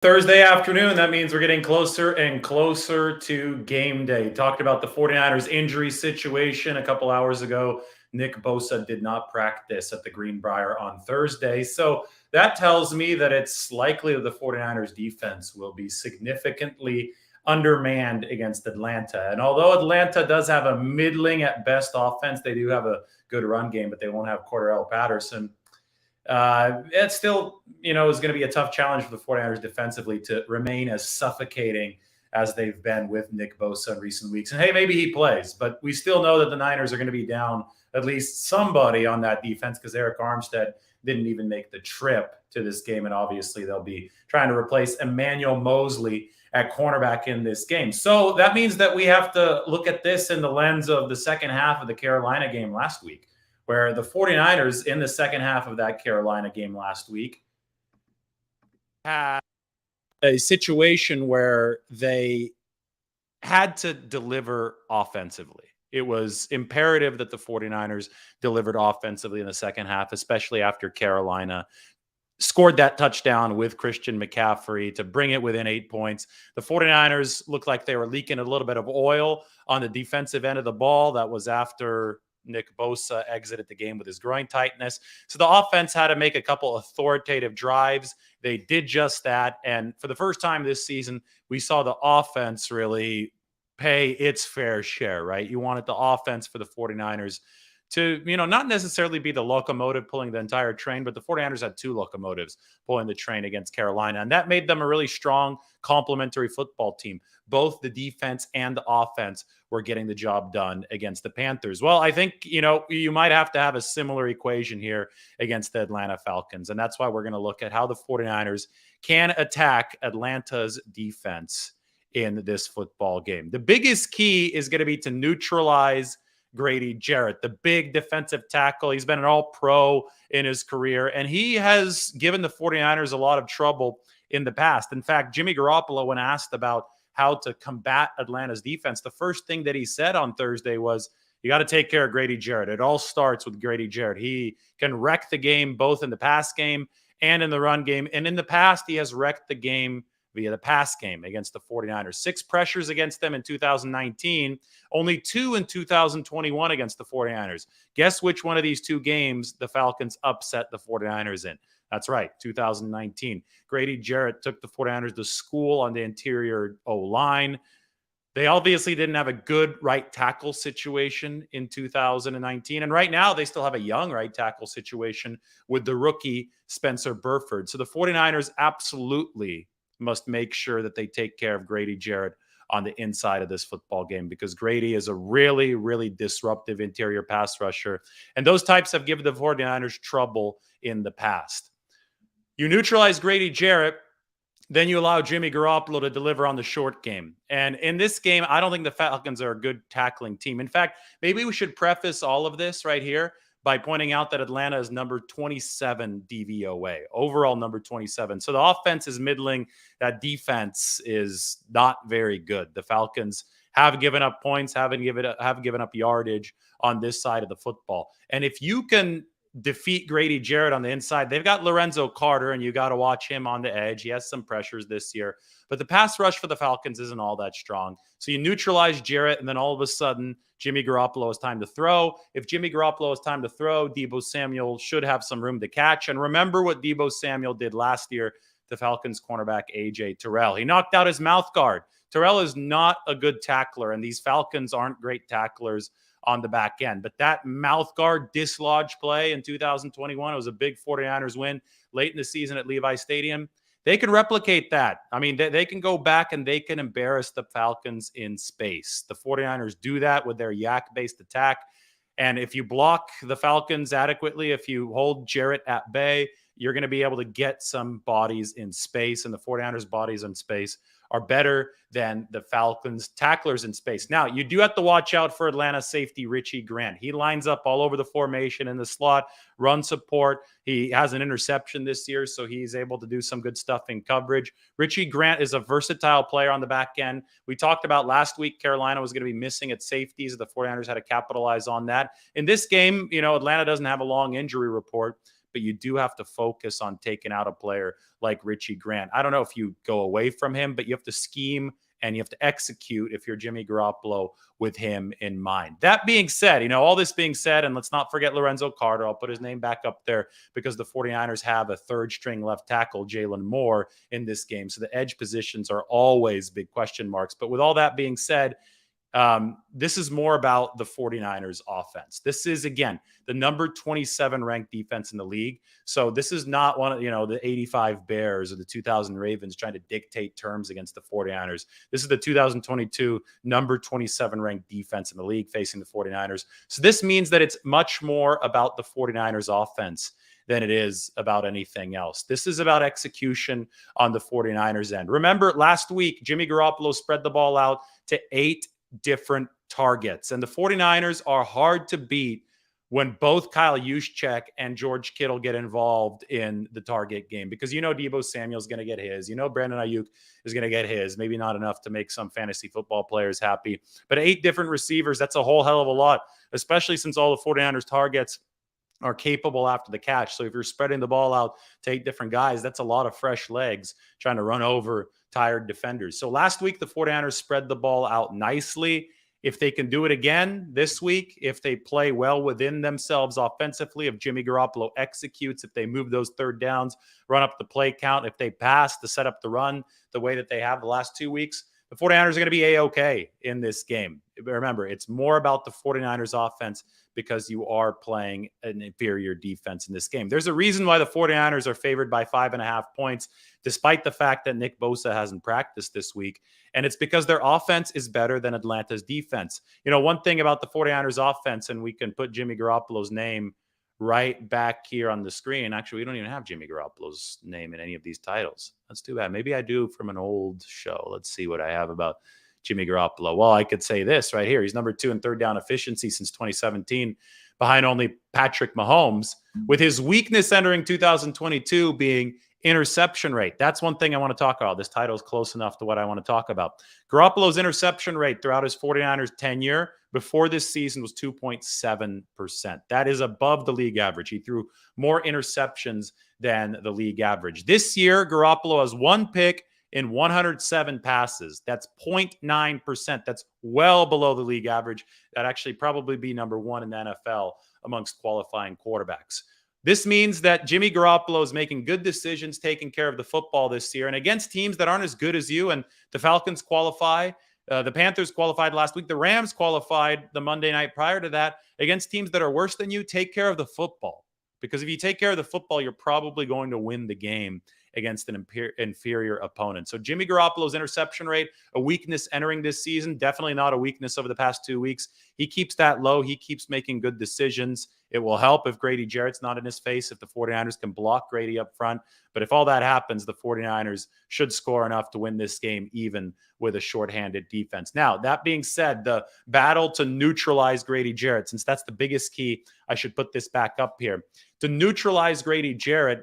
Thursday afternoon, that means we're getting closer and closer to game day. Talked about the 49ers injury situation a couple hours ago. Nick Bosa did not practice at the Greenbrier on Thursday. So that tells me that it's likely that the 49ers defense will be significantly undermanned against Atlanta. And although Atlanta does have a middling at best offense, they do have a good run game, but they won't have Cordell Patterson. It still, is going to be a tough challenge for the 49ers defensively to remain as suffocating as they've been with Nick Bosa in recent weeks. And hey, maybe he plays, but we still know that the Niners are going to be down at least somebody on that defense because Eric Armstead didn't even make the trip to this game. And obviously, they'll be trying to replace Emmanuel Mosley at cornerback in this game. So that means that we have to look at this in the lens of the second half of the Carolina game last week, where the 49ers in the second half of that Carolina game last week had a situation where they had to deliver offensively. It was imperative that the 49ers delivered offensively in the second half, especially after Carolina scored that touchdown with Christian McCaffrey to bring it within 8 points. The 49ers looked like they were leaking a little bit of oil on the defensive end of the ball. That was after Nick Bosa exited the game with his groin tightness. So the offense had to make a couple authoritative drives. They did just that. And for the first time this season, we saw the offense really pay its fair share, right? You wanted the offense for the 49ers to, not necessarily be the locomotive pulling the entire train, but the 49ers had two locomotives pulling the train against Carolina. And that made them a really strong complementary football team. Both the defense and the offense were getting the job done against the Panthers. Well, I think, you might have to have a similar equation here against the Atlanta Falcons. And that's why we're going to look at how the 49ers can attack Atlanta's defense in this football game. The biggest key is going to be to neutralize Grady Jarrett, the big defensive tackle. He's been an all-pro in his career, and he has given the 49ers a lot of trouble in the past. In fact, Jimmy Garoppolo, when asked about how to combat Atlanta's defense, the first thing that he said on Thursday was, you got to take care of Grady Jarrett. It all starts with Grady Jarrett. He can wreck the game both in the pass game and in the run game. And in the past, he has wrecked the game via the pass game against the 49ers. 6 pressures against them in 2019, only 2 in 2021 against the 49ers. Guess which one of these 2 games the Falcons upset the 49ers in? That's right, 2019. Grady Jarrett took the 49ers to school on the interior O-line. They obviously didn't have a good right tackle situation in 2019. And right now, they still have a young right tackle situation with the rookie Spencer Burford. So the 49ers absolutely must make sure that they take care of Grady Jarrett on the inside of this football game, because Grady is a really, really disruptive interior pass rusher. And those types have given the 49ers trouble in the past. You neutralize Grady Jarrett, then you allow Jimmy Garoppolo to deliver on the short game. And in this game, I don't think the Falcons are a good tackling team. In fact, maybe we should preface all of this right here by pointing out that Atlanta is number 27 DVOA, overall number 27. So the offense is middling. That defense is not very good. The Falcons have given up points, have given up yardage on this side of the football. And if you can defeat Grady Jarrett on the inside, they've got Lorenzo Carter, and you got to watch him on the edge. He has some pressures this year, but the pass rush for the Falcons isn't all that strong. So you neutralize Jarrett, and then all of a sudden, Jimmy Garoppolo has time to throw. If Jimmy Garoppolo has time to throw, Deebo Samuel should have some room to catch. And remember what Deebo Samuel did last year, the Falcons cornerback A.J. Terrell. He knocked out his mouth guard. Terrell is not a good tackler, and these Falcons aren't great tacklers on the back end. But that mouth guard dislodge play in 2021, it was a big 49ers win late in the season at Levi Stadium. They can replicate that. I mean, they can go back and they can embarrass the Falcons in space. The 49ers do that with their yak-based attack. And if you block the Falcons adequately, if you hold Jarrett at bay, you're going to be able to get some bodies in space. And the 49ers bodies in space are better than the Falcons tacklers in space. Now, you do have to watch out for Atlanta safety Richie Grant. He lines up all over the formation in the slot, run support. He has an interception this year, so he's able to do some good stuff in coverage. Richie Grant is a versatile player on the back end. We talked about last week Carolina was going to be missing at safeties. The 49ers had to capitalize on that. In this game, Atlanta doesn't have a long injury report, but you do have to focus on taking out a player like Richie Grant. I don't know if you go away from him, but you have to scheme and you have to execute if you're Jimmy Garoppolo with him in mind. That being said, all this being said, and let's not forget Lorenzo Carter. I'll put his name back up there because the 49ers have a third string left tackle, Jalen Moore, in this game. So the edge positions are always big question marks. But with all that being said, this is more about the 49ers offense. This is, again, the number 27 ranked defense in the league. So this is not one of, the 85 Bears or the 2000 Ravens trying to dictate terms against the 49ers. This is the 2022 number 27 ranked defense in the league facing the 49ers. So this means that it's much more about the 49ers offense than it is about anything else. This is about execution on the 49ers end. Remember, last week, Jimmy Garoppolo spread the ball out to 8 different targets. And the 49ers are hard to beat when both Kyle Juszczyk and George Kittle get involved in the target game, because Deebo Samuel's going to get his, Brandon Ayuk is going to get his, maybe not enough to make some fantasy football players happy, but 8 different receivers, that's a whole hell of a lot, especially since all the 49ers targets are capable after the catch. So if you're spreading the ball out to 8 different guys, that's a lot of fresh legs trying to run over tired defenders. So last week, the 49ers spread the ball out nicely. If they can do it again this week, if they play well within themselves offensively, if Jimmy Garoppolo executes, if they move those third downs, run up the play count, if they pass to set up the run the way that they have the last 2 weeks, the 49ers are going to be A-okay in this game. Remember, it's more about the 49ers offense because you are playing an inferior defense in this game. There's a reason why the 49ers are favored by 5.5 points, despite the fact that Nick Bosa hasn't practiced this week. And it's because their offense is better than Atlanta's defense. One thing about the 49ers offense, and we can put Jimmy Garoppolo's name right back here on the screen. Actually, we don't even have Jimmy Garoppolo's name in any of these titles. That's too bad. Maybe I do from an old show. Let's see what I have about Jimmy Garoppolo. Well, I could say this right here. He's number 2 in third down efficiency since 2017, behind only Patrick Mahomes, with his weakness entering 2022 being interception rate. That's one thing I want to talk about. This title is close enough to what I want to talk about. Garoppolo's interception rate throughout his 49ers tenure before this season was 2.7%. That is above the league average. He threw more interceptions than the league average. This year, Garoppolo has 1 pick in 107 passes. That's 0.9%. That's well below the league average. That'd actually probably be number 1 in the NFL amongst qualifying quarterbacks. This means that Jimmy Garoppolo is making good decisions, taking care of the football this year, and against teams that aren't as good as you. And the Falcons qualify. The Panthers qualified last week. The Rams qualified the Monday night prior to that. Against teams that are worse than you, take care of the football. Because if you take care of the football, you're probably going to win the game against an inferior opponent. So Jimmy Garoppolo's interception rate, a weakness entering this season, definitely not a weakness over the past 2 weeks. He keeps that low. He keeps making good decisions. It will help if Grady Jarrett's not in his face, if the 49ers can block Grady up front. But if all that happens, the 49ers should score enough to win this game, even with a shorthanded defense. Now, that being said, the battle to neutralize Grady Jarrett, since that's the biggest key, I should put this back up here. To neutralize Grady Jarrett,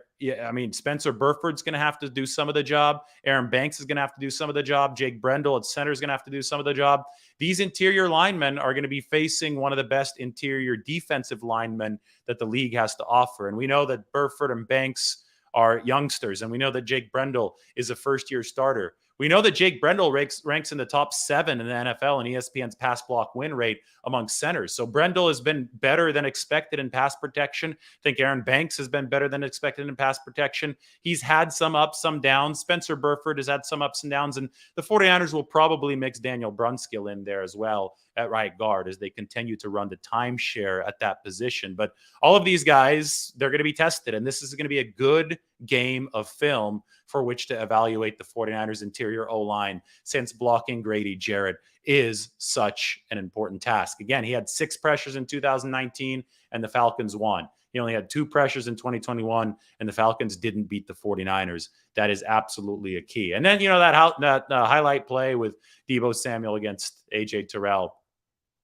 Spencer Burford's going to have to do some of the job. Aaron Banks is going to have to do some of the job. Jake Brendel at center is going to have to do some of the job. These interior linemen are going to be facing one of the best interior defensive linemen that the league has to offer. And we know that Burford and Banks are youngsters, and we know that Jake Brendel is a first-year starter. We know that Jake Brendel ranks in the top 7 in the NFL in ESPN's pass block win rate among centers. So Brendel has been better than expected in pass protection. I think Aaron Banks has been better than expected in pass protection. He's had some ups, some downs. Spencer Burford has had some ups and downs, and the 49ers will probably mix Daniel Brunskill in there as well at right guard as they continue to run the timeshare at that position. But all of these guys, they're going to be tested, and this is going to be a good game of film for which to evaluate the 49ers interior O-line, since blocking Grady Jarrett is such an important task. Again, he had 6 pressures in 2019 and the Falcons won. He only had 2 pressures in 2021 and the Falcons didn't beat the 49ers. That is absolutely a key. And then, that highlight play with Deebo Samuel against AJ Terrell,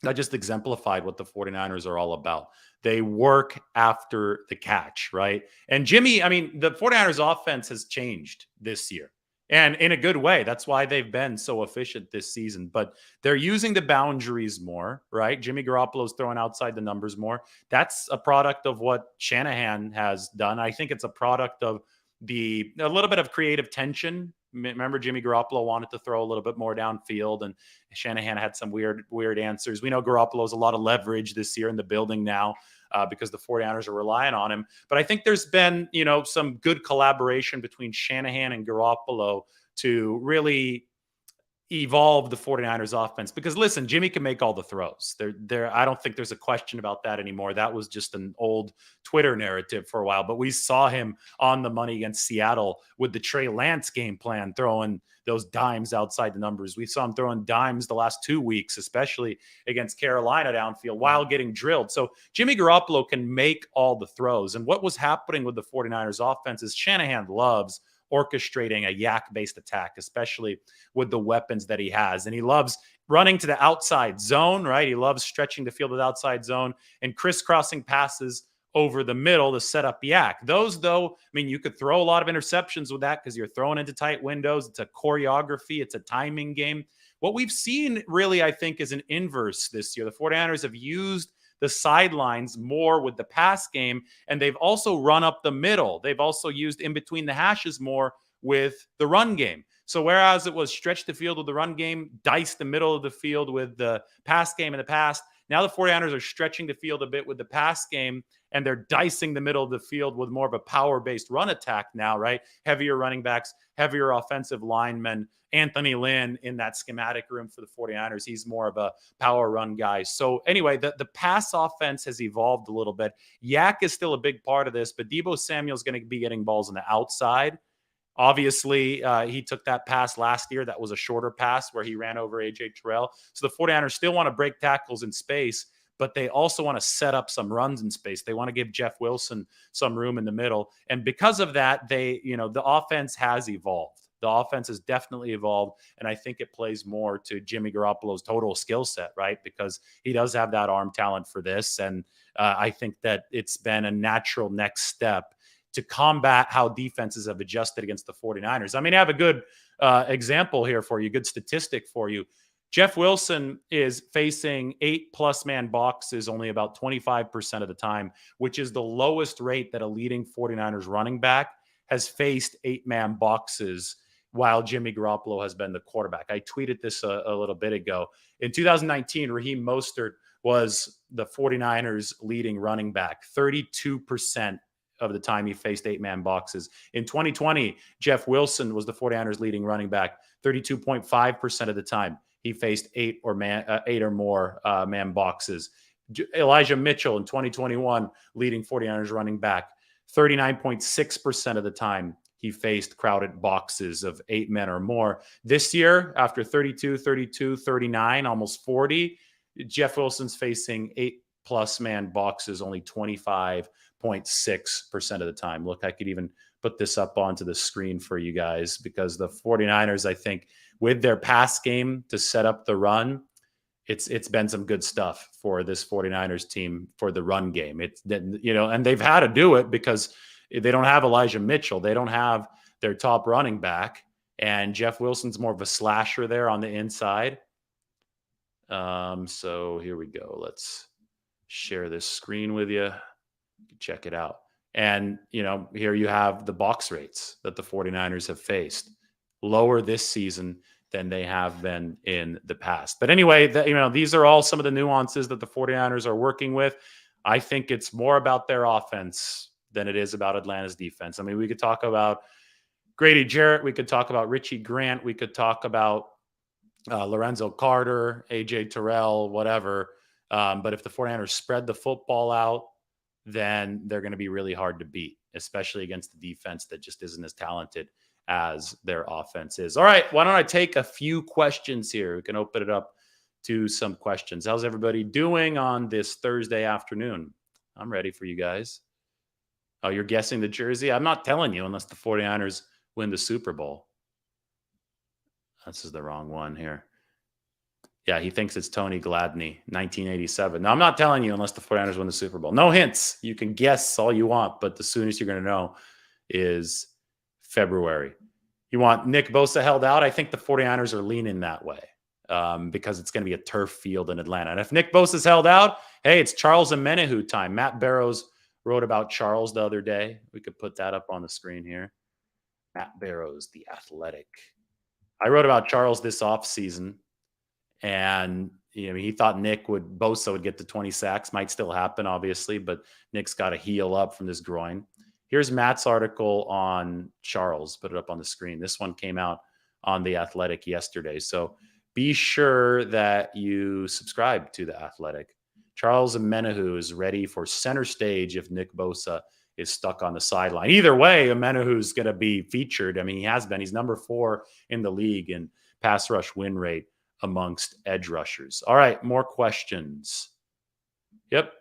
that just exemplified what the 49ers are all about. They work after the catch, right? And Jimmy, the 49ers offense has changed this year. And in a good way. That's why they've been so efficient this season. But they're using the boundaries more, right? Jimmy Garoppolo's throwing outside the numbers more. That's a product of what Shanahan has done. I think it's a product of a little bit of creative tension. Remember, Jimmy Garoppolo wanted to throw a little bit more downfield, and Shanahan had some weird answers. We know Garoppolo has a lot of leverage this year in the building now because the 49ers are relying on him. But I think there's been, some good collaboration between Shanahan and Garoppolo to really evolve the 49ers offense. Because listen, Jimmy can make all the throws. I don't think there's a question about that anymore. That was just an old Twitter narrative for a while. But we saw him on the money against Seattle with the Trey Lance game plan, throwing those dimes outside the numbers. We saw him throwing dimes the last 2 weeks, especially against Carolina downfield while getting drilled. So Jimmy Garoppolo can make all the throws. And what was happening with the 49ers offense is Shanahan loves orchestrating a yak-based attack, especially with the weapons that he has. And he loves running to the outside zone, right? He loves stretching the field with outside zone and crisscrossing passes over the middle to set up yak. Those, though, you could throw a lot of interceptions with that because you're throwing into tight windows. It's a choreography. It's a timing game. What we've seen really, I think, is an inverse this year. The 49ers have used the sidelines more with the pass game, and they've also run up the middle. They've also used in between the hashes more with the run game. So whereas it was stretch the field with the run game, dice the middle of the field with the pass game in the past, now the 49ers are stretching the field a bit with the pass game, and they're dicing the middle of the field with more of a power-based run attack now, right? Heavier running backs, heavier offensive linemen. Anthony Lynn in that schematic room for the 49ers, he's more of a power run guy. So anyway, the pass offense has evolved a little bit. Yak is still a big part of this, but Deebo Samuel's going to be getting balls on the outside. Obviously, he took that pass last year. That was a shorter pass where he ran over A.J. Terrell. So the 49ers still want to break tackles in space, but they also want to set up some runs in space. They want to give Jeff Wilson some room in the middle. And because of that, the offense has evolved. The offense has definitely evolved, and I think it plays more to Jimmy Garoppolo's total skill set, right? Because he does have that arm talent for this, and I think that it's been a natural next step to combat how defenses have adjusted against the 49ers. I have a good example here for you, good statistic for you. Jeff Wilson is facing 8+ man boxes only about 25% of the time, which is the lowest rate that a leading 49ers running back has faced 8-man boxes while Jimmy Garoppolo has been the quarterback. I tweeted this a little bit ago. In 2019, Raheem Mostert was the 49ers leading running back, 32% of the time he faced 8-man boxes. In 2020, Jeff Wilson was the 49ers leading running back, 32.5% of the time he faced 8 or more man boxes. Elijah Mitchell in 2021, leading 49ers running back, 39.6% of the time he faced crowded boxes of 8 men or more. This year, after 32, 32, 39, almost 40, Jeff Wilson's facing 8+ man boxes only 25.6% of the time. Look, I could even put this up onto the screen for you guys because the 49ers, I think, with their pass game to set up the run, it's been some good stuff for this 49ers team for the run game. And they've had to do it because they don't have Elijah Mitchell. They don't have their top running back. And Jeff Wilson's more of a slasher there on the inside. So here we go. Let's share this screen with you. Check it out. And, here you have the box rates that the 49ers have faced. Lower this season than they have been in the past. But anyway, these are all some of the nuances that the 49ers are working with. I think it's more about their offense than it is about Atlanta's defense. We could talk about Grady Jarrett. We could talk about Richie Grant. We could talk about Lorenzo Carter, A.J. Terrell, whatever. But if the 49ers spread the football out, then they're going to be really hard to beat, especially against the defense that just isn't as talented as their offense is. All right, why don't I take a few questions here? We can open it up to some questions. How's everybody doing on this Thursday afternoon? I'm ready for you guys. Oh, you're guessing the jersey? I'm not telling you unless the 49ers win the Super Bowl. This is the wrong one here. Yeah, he thinks it's Tony Gladney, 1987. No, I'm not telling you unless the 49ers win the Super Bowl. No hints. You can guess all you want, but the soonest you're going to know is February. You want Nick Bosa held out? I think the 49ers are leaning that way because it's going to be a turf field in Atlanta. And if Nick Bosa's held out, hey, it's Charles Omenihu time. Matt Barrows wrote about Charles the other day. We could put that up on the screen here. Matt Barrows, The Athletic. I wrote about Charles this offseason, and he thought Bosa would get to 20 sacks. Might still happen, obviously, but Nick's got to heal up from this groin. Here's Matt's article on Charles. Put it up on the screen. This one came out on The Athletic yesterday. So be sure that you subscribe to The Athletic. Charles Omenihu is ready for center stage if Nick Bosa is stuck on the sideline. Either way, Omenihu's going to be featured. I mean, he has been. He's number 4 in the league in pass rush win rate amongst edge rushers. All right, more questions. Yep,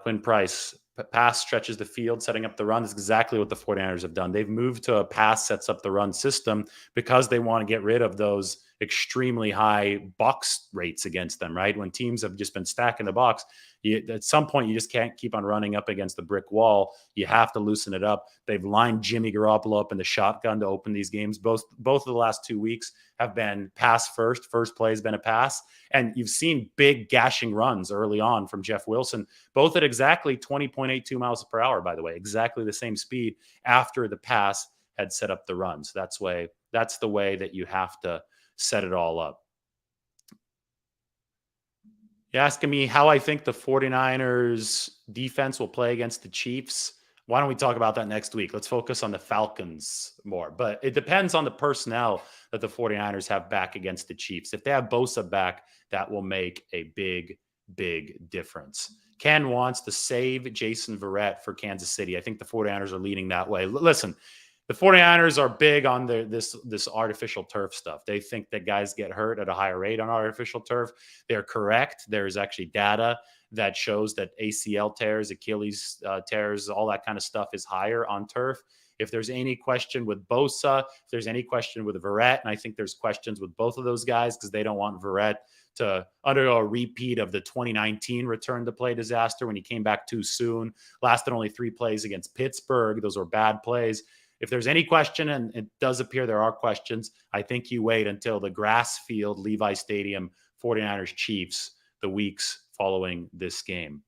Quinn Price. Pass stretches the field, setting up the run. That's exactly what the 49ers have done. They've moved to a pass sets up the run system because they want to get rid of those extremely high box rates against them, right? When teams have just been stacking the box, at some point you just can't keep on running up against the brick wall. You have to loosen it up. They've lined Jimmy Garoppolo up in the shotgun to open these games. Both of the last 2 weeks have been pass first. First play has been a pass. And you've seen big gashing runs early on from Jeff Wilson, both at exactly 20.82 miles per hour, by the way, exactly the same speed after the pass had set up the run. So that's the way that you have to set it all up. You're asking me how I think the 49ers defense will play against the Chiefs. Why don't we talk about that next week? Let's focus on the Falcons more. But it depends on the personnel that the 49ers have back against the Chiefs. If they have Bosa back, that will make a big, big difference. Ken wants to save Jason Verrett for Kansas City. I think the 49ers are leaning that way. Listen, the 49ers are big on this artificial turf stuff. They think that guys get hurt at a higher rate on artificial turf. They're correct. There's actually data that shows that ACL tears, Achilles tears, all that kind of stuff is higher on turf. If there's any question with Bosa, if there's any question with Verrett, and I think there's questions with both of those guys because they don't want Verrett to undergo a repeat of the 2019 return to play disaster when he came back too soon, lasted only 3 plays against Pittsburgh. Those were bad plays. If there's any question, and it does appear there are questions, I think you wait until the grass field, Levi Stadium, 49ers Chiefs, the weeks following this game.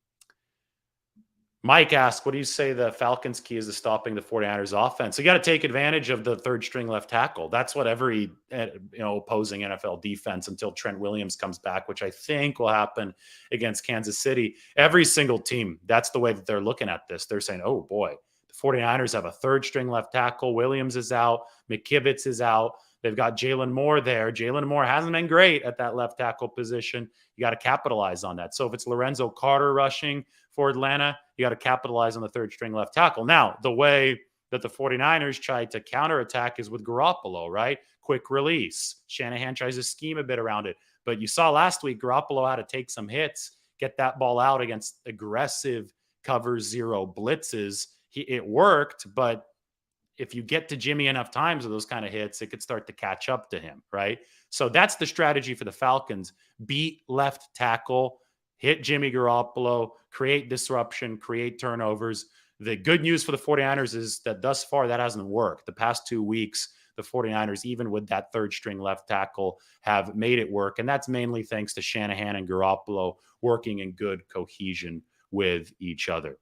Mike asked, what do you say the Falcons' key is to stopping the 49ers offense? So you got to take advantage of the third string left tackle. That's what every opposing NFL defense until Trent Williams comes back, which I think will happen against Kansas City. Every single team, that's the way that they're looking at this. They're saying, oh boy, the 49ers have a third string left tackle. Williams is out. McKivitz is out. They've got Jalen Moore there. Jalen Moore hasn't been great at that left tackle position. You got to capitalize on that. So if it's Lorenzo Carter rushing for Atlanta, you got to capitalize on the third string left tackle. Now, the way that the 49ers tried to counterattack is with Garoppolo, right? Quick release. Shanahan tries to scheme a bit around it. But you saw last week, Garoppolo had to take some hits, get that ball out against aggressive cover zero blitzes. It worked, but if you get to Jimmy enough times with those kind of hits, it could start to catch up to him, right? So that's the strategy for the Falcons. Beat left tackle, hit Jimmy Garoppolo, create disruption, create turnovers. The good news for the 49ers is that thus far that hasn't worked. The past 2 weeks, the 49ers, even with that third string left tackle, have made it work. And that's mainly thanks to Shanahan and Garoppolo working in good cohesion with each other.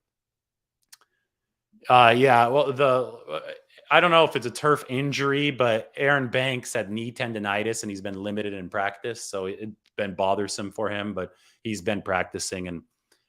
Well, I don't know if it's a turf injury, but Aaron Banks had knee tendonitis and he's been limited in practice. So it's been bothersome for him, but he's been practicing and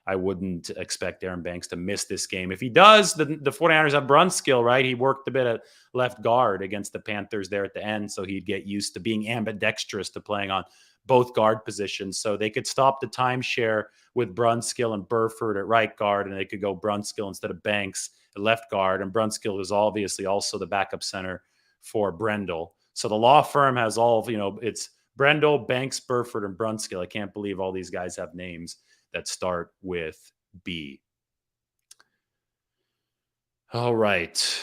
I wouldn't expect Aaron Banks to miss this game. If he does, the 49ers have Brunskill, right? He worked a bit at left guard against the Panthers there at the end. So he'd get used to being ambidextrous to playing on both guard positions. So they could stop the timeshare with Brunskill and Burford at right guard, and they could go Brunskill instead of Banks at left guard. And Brunskill is obviously also the backup center for Brendel. So the law firm has it's Brendel, Banks, Burford, and Brunskill. I can't believe all these guys have names that start with B. All right.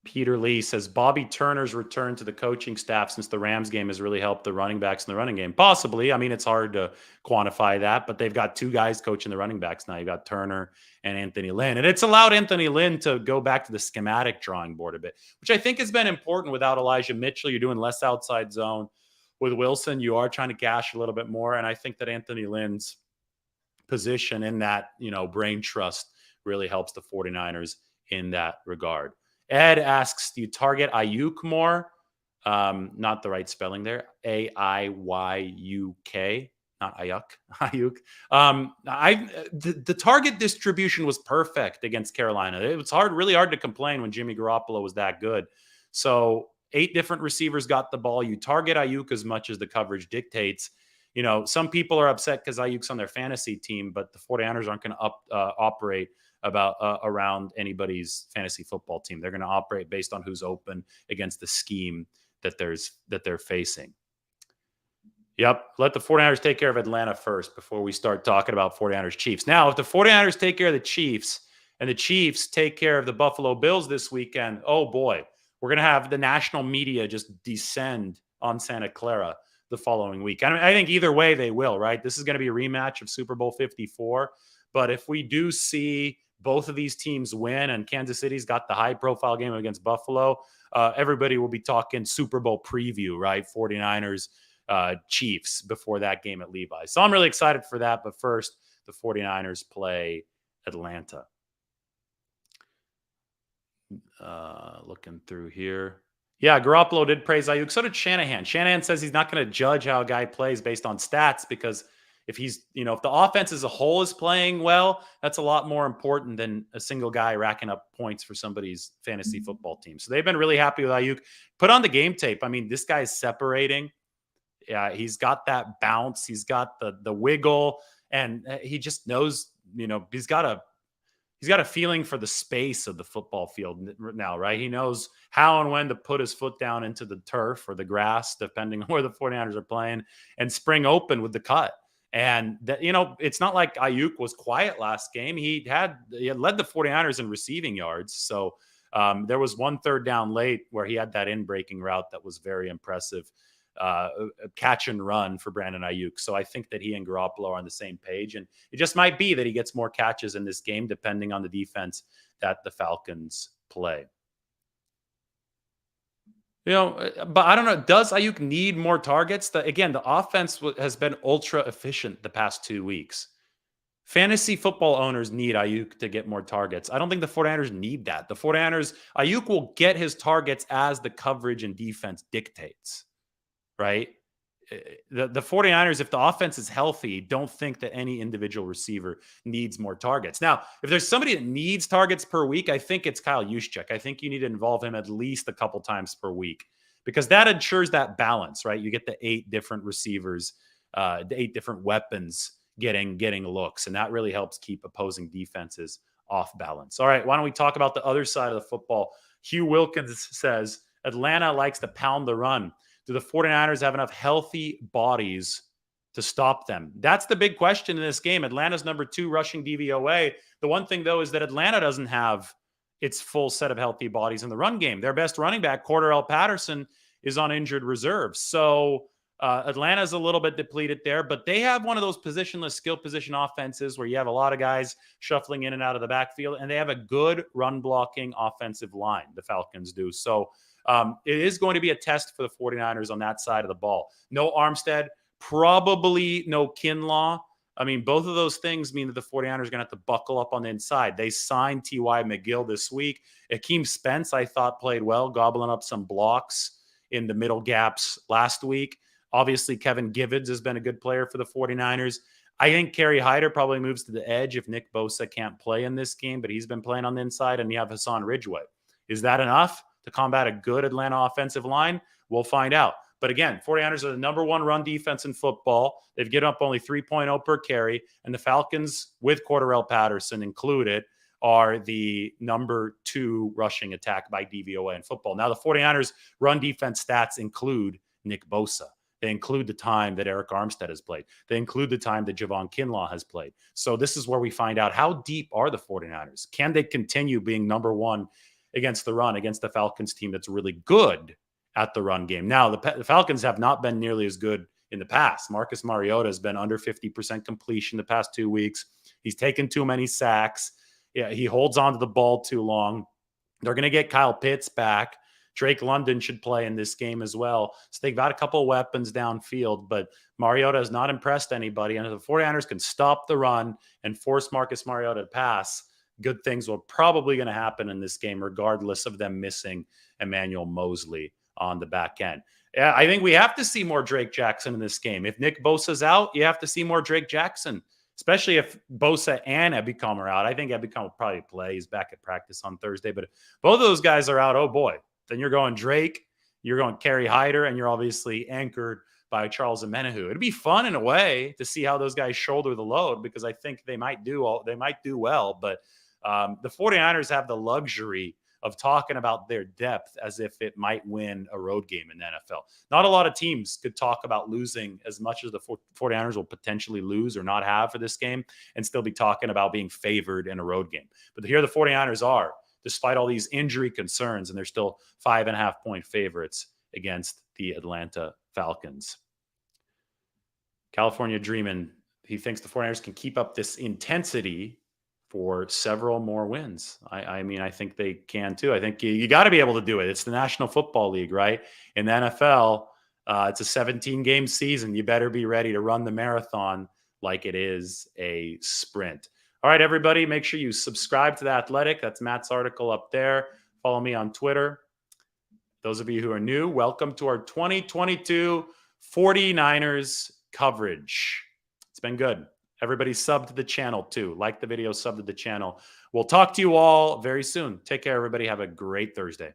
Peter Lee says Bobby Turner's return to the coaching staff since the Rams game has really helped the running backs in the running game. Possibly. I mean, it's hard to quantify that, but they've got two guys coaching the running backs now. You got Turner and Anthony Lynn. And it's allowed Anthony Lynn to go back to the schematic drawing board a bit, which I think has been important without Elijah Mitchell. You're doing less outside zone. With Wilson, you are trying to gash a little bit more. And I think that Anthony Lynn's position in that, brain trust really helps the 49ers in that regard. Ed asks, do you target Ayuk more? Not the right spelling there. Aiyuk, not Ayuk. Ayuk. The target distribution was perfect against Carolina. It was really hard to complain when Jimmy Garoppolo was that good. So 8 different receivers got the ball. You target Ayuk as much as the coverage dictates. Some people are upset because Ayuk's on their fantasy team, but the 49ers aren't going to operate around anybody's fantasy football team. They're going to operate based on who's open against the scheme that they're facing. Yep. Let the 49ers take care of Atlanta first before we start talking about 49ers Chiefs. Now, if the 49ers take care of the Chiefs and the Chiefs take care of the Buffalo Bills this weekend, oh boy, we're going to have the national media just descend on Santa Clara the following week. I think either way they will, right? This is going to be a rematch of Super Bowl 54. But if we do see both of these teams win and Kansas City's got the high-profile game against Buffalo, everybody will be talking Super Bowl preview, right? 49ers, Chiefs before that game at Levi's. So I'm really excited for that. But first, the 49ers play Atlanta. Looking through here. Yeah, Garoppolo did praise Ayuk. So did Shanahan. Shanahan says he's not going to judge how a guy plays based on stats because if he's, if the offense as a whole is playing well, that's a lot more important than a single guy racking up points for somebody's fantasy football team. So they've been really happy with Ayuk. Put on the game tape. I mean, this guy's separating. Yeah, he's got that bounce. He's got the wiggle, and he just knows, he's got a feeling for the space of the football field now, right? He knows how and when to put his foot down into the turf or the grass, depending on where the 49ers are playing, and spring open with the cut. And that, it's not like Ayuk was quiet last game. He had led the 49ers in receiving yards. So there was one third down late where he had that in-breaking route that was very impressive. Catch and run for Brandon Ayuk. So I think that he and Garoppolo are on the same page. And it just might be that he gets more catches in this game, depending on the defense that the Falcons play. But I don't know. Does Ayuk need more targets? Again, the offense has been ultra efficient the past 2 weeks. Fantasy football owners need Ayuk to get more targets. I don't think the 49ers need that. The 49ers, Ayuk will get his targets as the coverage and defense dictates, right? The 49ers, if the offense is healthy, don't think that any individual receiver needs more targets. Now, if there's somebody that needs targets per week, I think it's Kyle Juszczyk. I think you need to involve him at least a couple times per week because that ensures that balance, right? You get the 8 different receivers, the 8 different weapons getting looks, and that really helps keep opposing defenses off balance. All right, why don't we talk about the other side of the football? Hugh Wilkins says, Atlanta likes to pound the run. Do the 49ers have enough healthy bodies to stop them? That's the big question in this game. Atlanta's number 2 rushing DVOA. The one thing, though, is that Atlanta doesn't have its full set of healthy bodies in the run game. Their best running back, Cordarrelle Patterson, is on injured reserve. So Atlanta's a little bit depleted there, but they have one of those positionless skill position offenses where you have a lot of guys shuffling in and out of the backfield, and they have a good run blocking offensive line, the Falcons do. So it is going to be a test for the 49ers on that side of the ball. No Armstead, probably no Kinlaw. I mean, both of those things mean that the 49ers are going to have to buckle up on the inside. They signed T.Y. McGill this week. Akeem Spence, I thought, played well, gobbling up some blocks in the middle gaps last week. Obviously, Kevin Givens has been a good player for the 49ers. I think Kerry Hyder probably moves to the edge if Nick Bosa can't play in this game, but he's been playing on the inside, and you have Hassan Ridgeway. Is that enough to combat a good Atlanta offensive line? We'll find out. But again, 49ers are the number 1 run defense in football. They've given up only 3.0 per carry, and the Falcons, with Cordarrelle Patterson included, are the number 2 rushing attack by DVOA in football. Now, the 49ers run defense stats include Nick Bosa. They include the time that Eric Armstead has played. They include the time that Javon Kinlaw has played. So this is where we find out how deep are the 49ers? Can they continue being number 1 against the run, against the Falcons team that's really good at the run game. Now, the Falcons have not been nearly as good in the past. Marcus Mariota has been under 50% completion the past 2 weeks. He's taken too many sacks. Yeah, he holds on to the ball too long. They're going to get Kyle Pitts back. Drake London should play in this game as well. So they've got a couple of weapons downfield, but Mariota has not impressed anybody. And if the 49ers can stop the run and force Marcus Mariota to pass, good things will probably going to happen in this game, regardless of them missing Emmanuel Mosley on the back end. Yeah, I think we have to see more Drake Jackson in this game. If Nick Bosa's out, you have to see more Drake Jackson, especially if Bosa and Ebicom are out. I think Ebicom will probably play. He's back at practice on Thursday. But if both of those guys are out, oh boy, then you're going Drake, you're going Kerry Hyder, and you're obviously anchored by Charles Omenihu. It'd be fun in a way to see how those guys shoulder the load, because I think they might do well. But the 49ers have the luxury of talking about their depth as if it might win a road game in the NFL. Not a lot of teams could talk about losing as much as the 49ers will potentially lose or not have for this game and still be talking about being favored in a road game. But here the 49ers are, despite all these injury concerns, and they're still 5.5-point favorites against the Atlanta Falcons. California Dreamin', he thinks the 49ers can keep up this intensity for several more wins. I mean, I think they can too. I think you got to be able to do it. It's the National Football League, right? In the NFL, it's a 17-game season. You better be ready to run the marathon like it is a sprint. All right, everybody, make sure you subscribe to The Athletic. That's Matt's article up there. Follow me on Twitter. Those of you who are new, welcome to our 2022 49ers coverage. It's been good. Everybody sub to the channel too. Like the video, sub to the channel. We'll talk to you all very soon. Take care, everybody. Have a great Thursday.